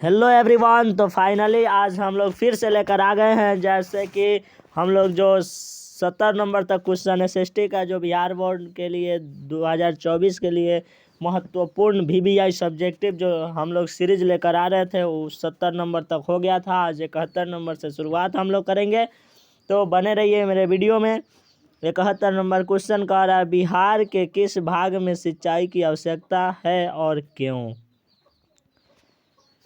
Hello everyone. तो finally आज हम लोग फिर से लेकर आ गए हैं। जैसे कि हम लोग जो 70 नंबर तक क्वेश्चन एसएसटी का जो बिहार बोर्ड के लिए 2024 के लिए महत्वपूर्ण वीवीआई सब्जेक्टिव जो हम लोग सीरीज लेकर आ रहे थे वो 70 नंबर तक हो गया था। आज 71 नंबर से शुरुआत हम लोग करेंगे, तो बने रहिए मेरे वीडियो में। 71 नंबर क्वेश्चन कह रहा है, बिहार के किस भाग में सिंचाई की आवश्यकता है और क्यों।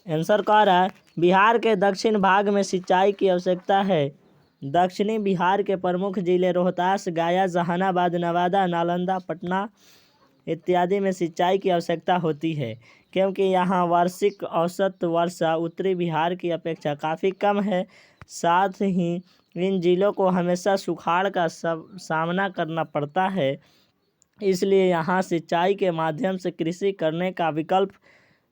आंसर कह रहा है, बिहार के दक्षिण भाग में सिंचाई की आवश्यकता है। दक्षिणी बिहार के प्रमुख जिले रोहतास, गया, जहानाबाद, नवादा, नालंदा, पटना इत्यादि में सिंचाई की आवश्यकता होती है, क्योंकि यहाँ वार्षिक औसत वर्षा उत्तरी बिहार की अपेक्षा काफ़ी कम है। साथ ही इन जिलों को हमेशा सुखाड़ का सामना करना पड़ता है, इसलिए यहाँ सिंचाई के माध्यम से कृषि करने का विकल्प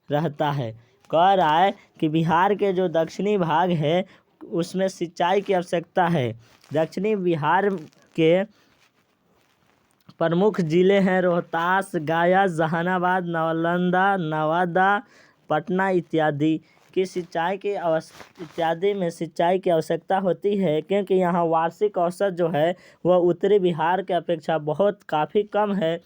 रहता है। कह रहा है कि बिहार के जो दक्षिणी भाग है उसमें सिंचाई की आवश्यकता है। दक्षिणी बिहार के प्रमुख जिले हैं रोहतास, गया, जहानाबाद, नालंदा, नवादा, पटना इत्यादि की इत्यादि में सिंचाई की आवश्यकता होती है, क्योंकि यहाँ वार्षिक औसत जो है वह उत्तरी बिहार के अपेक्षा बहुत काफ़ी कम है।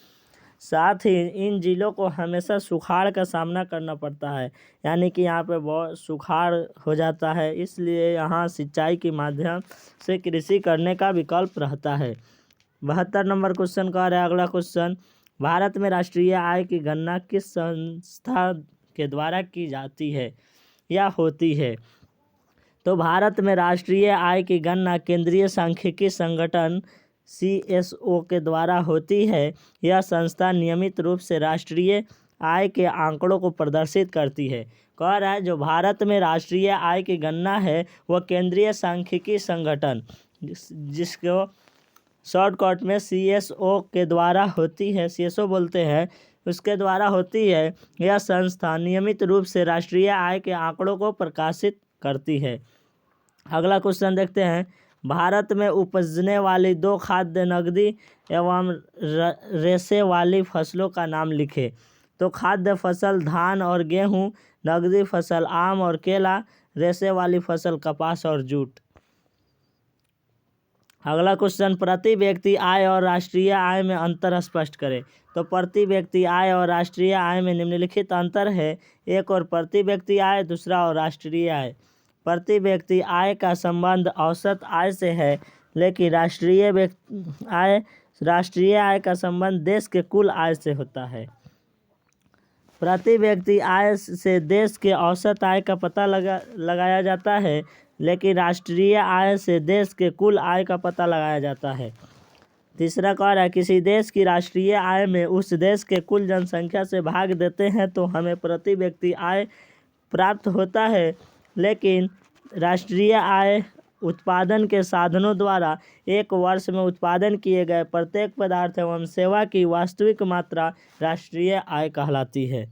साथ ही इन जिलों को हमेशा सुखाड़ का सामना करना पड़ता है, यानी कि यहाँ पे बहुत सुखाड़ हो जाता है, इसलिए यहाँ सिंचाई के माध्यम से कृषि करने का विकल्प रहता है। 72 नंबर क्वेश्चन का है अगला क्वेश्चन, भारत में राष्ट्रीय आय की गणना किस संस्था के द्वारा की जाती है या होती है। तो भारत में राष्ट्रीय आय की गणना केंद्रीय सांख्यिकी संगठन CSO के द्वारा होती है। यह संस्था नियमित रूप से राष्ट्रीय आय के आंकड़ों को प्रदर्शित करती है। कह रहा है जो भारत में राष्ट्रीय आय की गणना है वह केंद्रीय सांख्यिकी संगठन, जिसको शॉर्टकट में CSO के द्वारा होती है, CSO बोलते हैं, उसके द्वारा होती है। यह संस्था नियमित रूप से राष्ट्रीय आय के आंकड़ों को प्रकाशित करती है। अगला क्वेश्चन देखते हैं, भारत में उपजने वाली दो खाद्य नकदी एवं रेशे वाली फसलों का नाम लिखें। तो खाद्य फसल धान और गेहूं, नकदी फसल आम और केला, रेशे वाली फसल कपास और जूट। अगला क्वेश्चन, प्रति व्यक्ति आय और राष्ट्रीय आय में अंतर स्पष्ट करें। तो प्रति व्यक्ति आय और राष्ट्रीय आय में निम्नलिखित अंतर है। एक और प्रति व्यक्ति आय, दूसरा और राष्ट्रीय आय। प्रति व्यक्ति आय का संबंध औसत आय से है, लेकिन राष्ट्रीय आय का संबंध देश के कुल आय से होता है। प्रति व्यक्ति आय से देश के औसत आय का पता लगाया जाता है, लेकिन राष्ट्रीय आय से देश के कुल आय का पता लगाया जाता है। तीसरा कह रहा है, किसी देश की राष्ट्रीय आय में उस देश के कुल जनसंख्या से भाग देते हैं तो हमें प्रति व्यक्ति आय प्राप्त होता है, लेकिन राष्ट्रीय आय उत्पादन के साधनों द्वारा एक वर्ष में उत्पादन किए गए प्रत्येक पदार्थ एवं सेवा की वास्तविक मात्रा राष्ट्रीय आय कहलाती है।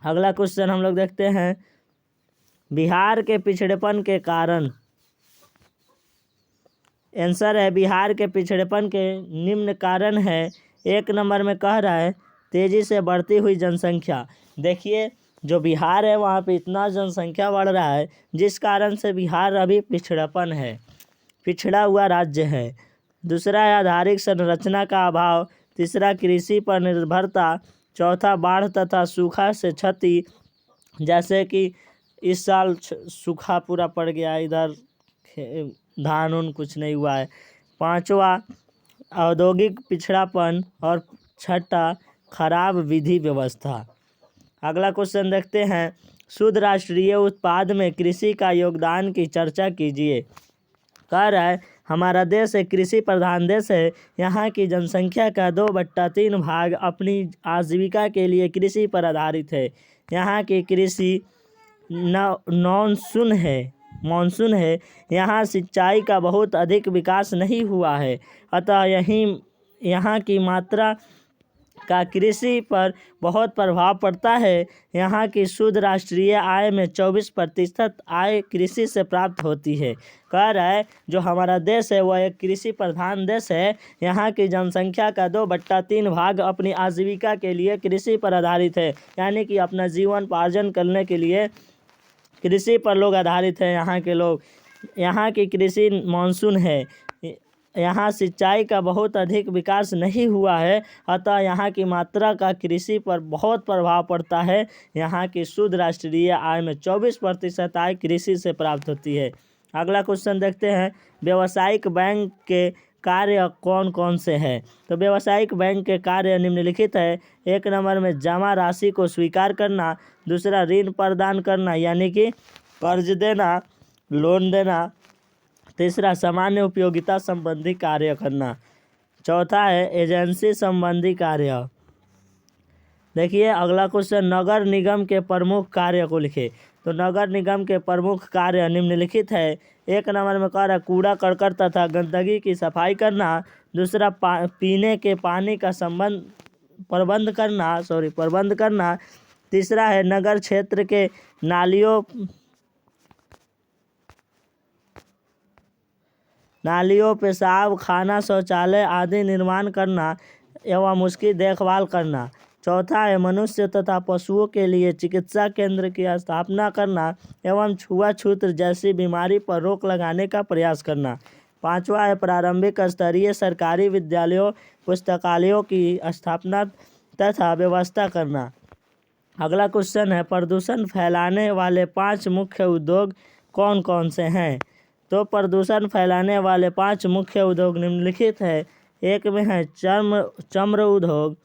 अगला क्वेश्चन हम लोग देखते हैं, बिहार के पिछड़ेपन के कारण। आंसर है, बिहार के पिछड़ेपन के निम्न कारण है। 1 नंबर में कह रहा है, तेज़ी से बढ़ती हुई जनसंख्या। देखिए जो बिहार है वहाँ पे इतना जनसंख्या बढ़ रहा है, जिस कारण से बिहार अभी पिछड़ापन है, पिछड़ा हुआ राज्य है। दूसरा है आधारिक संरचना का अभाव। तीसरा कृषि पर निर्भरता। चौथा बाढ़ तथा सूखा से क्षति, जैसे कि इस साल सूखा पूरा पड़ गया, इधर धान उन कुछ नहीं हुआ है। पांचवा औद्योगिक पिछड़ापन और छठा खराब विधि व्यवस्था। अगला क्वेश्चन देखते हैं, शुद्ध राष्ट्रीय उत्पाद में कृषि का योगदान की चर्चा कीजिए। कह रहा है हमारा देश एक कृषि प्रधान देश है। यहाँ की जनसंख्या का 2/3 भाग अपनी आजीविका के लिए कृषि पर आधारित है। यहाँ की कृषि मानसून है। यहाँ सिंचाई का बहुत अधिक विकास नहीं हुआ है, अतः यहाँ की मात्रा का कृषि पर बहुत प्रभाव पड़ता है। यहाँ की शुद्ध राष्ट्रीय आय में 24% आय कृषि से प्राप्त होती है। कह रहा है जो हमारा देश है वह एक कृषि प्रधान देश है। यहाँ की जनसंख्या का 2/3 भाग अपनी आजीविका के लिए कृषि पर आधारित है, यानी कि अपना जीवन पार्जन करने के लिए कृषि पर लोग आधारित हैं यहाँ के लोग। यहाँ की कृषि मानसून है। यहाँ सिंचाई का बहुत अधिक विकास नहीं हुआ है, अतः यहाँ की मात्रा का कृषि पर बहुत प्रभाव पड़ता है। यहाँ की शुद्ध राष्ट्रीय आय में 24% आय कृषि से प्राप्त होती है। अगला क्वेश्चन देखते हैं, व्यावसायिक बैंक के कार्य कौन कौन से हैं। तो व्यावसायिक बैंक के कार्य निम्नलिखित है। 1 नंबर में जमा राशि को स्वीकार करना, दूसरा ऋण प्रदान करना यानी कि कर्ज देना, लोन देना, तीसरा सामान्य उपयोगिता संबंधी कार्य करना, चौथा है एजेंसी संबंधी कार्य। देखिए अगला क्वेश्चन, नगर निगम के प्रमुख कार्य को लिखे। तो नगर निगम के प्रमुख कार्य निम्नलिखित है। 1 नंबर में कह रहा है कूड़ा करकट तथा गंदगी की सफाई करना, दूसरा पीने के पानी का प्रबंध करना, तीसरा है नगर क्षेत्र के नालियों, पेशाब खाना, शौचालय आदि निर्माण करना एवं उसकी देखभाल करना, चौथा है मनुष्य तथा पशुओं के लिए चिकित्सा केंद्र की स्थापना करना एवं छुआछूत जैसी बीमारी पर रोक लगाने का प्रयास करना, पांचवा है प्रारंभिक स्तरीय सरकारी विद्यालयों पुस्तकालयों की स्थापना तथा व्यवस्था करना। अगला क्वेश्चन है, प्रदूषण फैलाने वाले 5 मुख्य उद्योग कौन कौन से हैं। तो प्रदूषण फैलाने वाले 5 मुख्य उद्योग निम्नलिखित है। 1 में है चर्म उद्योग,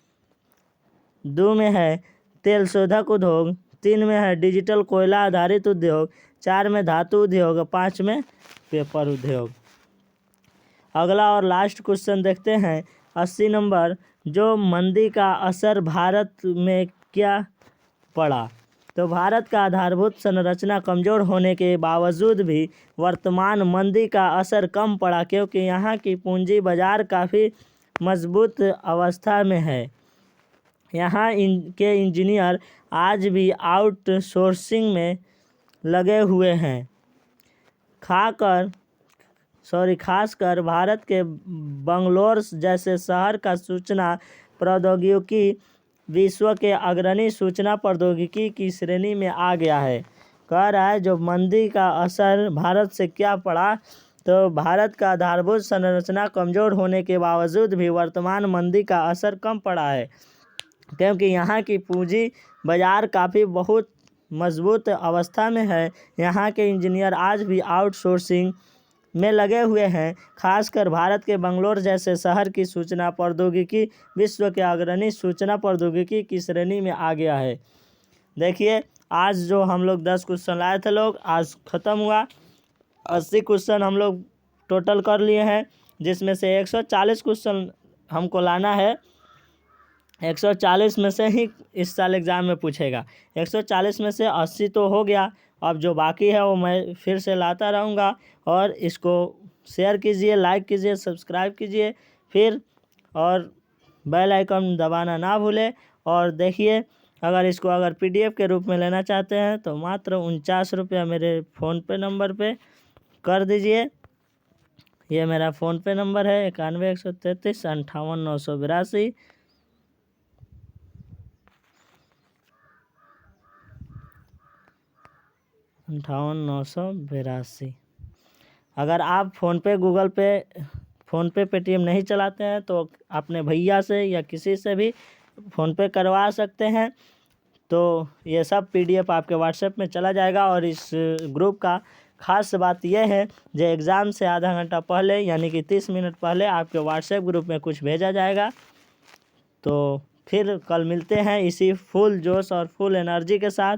2 में है तेल शोधक उद्योग, 3 में है डिजिटल कोयला आधारित उद्योग, 4 में धातु उद्योग, 5 में पेपर उद्योग। अगला और लास्ट क्वेश्चन देखते हैं 80 नंबर, जो मंदी का असर भारत में क्या पड़ा। तो भारत का आधारभूत संरचना कमजोर होने के बावजूद भी वर्तमान मंदी का असर कम पड़ा, क्योंकि यहाँ की पूंजी बाजार काफ़ी मजबूत अवस्था में है। यहाँ के इंजीनियर आज भी आउटसोर्सिंग में लगे हुए हैं। खासकर भारत के बंगलोर जैसे शहर का सूचना प्रौद्योगिकी विश्व के अग्रणी सूचना प्रौद्योगिकी की श्रेणी में आ गया है। कह रहा है जो मंदी का असर भारत से क्या पड़ा, तो भारत का आधारभूत संरचना कमजोर होने के बावजूद भी वर्तमान मंदी का असर कम पड़ा है, क्योंकि यहाँ की पूंजी बाजार काफ़ी बहुत मजबूत अवस्था में है। यहाँ के इंजीनियर आज भी आउटसोर्सिंग में लगे हुए हैं। खासकर भारत के बंगलोर जैसे शहर की सूचना प्रौद्योगिकी विश्व के अग्रणी सूचना प्रौद्योगिकी की श्रेणी में आ गया है। देखिए आज जो हम लोग 10 क्वेश्चन लाए थे लोग, आज ख़त्म हुआ। 80 क्वेश्चन हम लोग टोटल कर लिए हैं, जिसमें से 140 क्वेश्चन हमको लाना है। 140 में से ही इस साल एग्ज़ाम में पूछेगा। 140 में से 80 तो हो गया, अब जो बाकी है वो मैं फिर से लाता रहूँगा। और इसको शेयर कीजिए, लाइक कीजिए, सब्सक्राइब कीजिए फिर, और बेल आइकन दबाना ना भूलें। और देखिए अगर PDF के रूप में लेना चाहते हैं तो मात्र 49 रुपया मेरे फ़ोनपे नंबर पे कर दीजिए। ये मेरा फ़ोनपे नंबर है 91 133 58 982। अगर आप फ़ोनपे पेटीएम नहीं चलाते हैं तो अपने भैया से या किसी से भी फ़ोनपे करवा सकते हैं। तो ये सब PDF आपके व्हाट्सएप में चला जाएगा। और इस ग्रुप का ख़ास बात यह है जो एग्ज़ाम से आधा घंटा पहले यानी कि 30 मिनट पहले आपके व्हाट्सएप ग्रुप में कुछ भेजा जाएगा। तो फिर कल मिलते हैं इसी फुल जोश और फुल एनर्जी के साथ।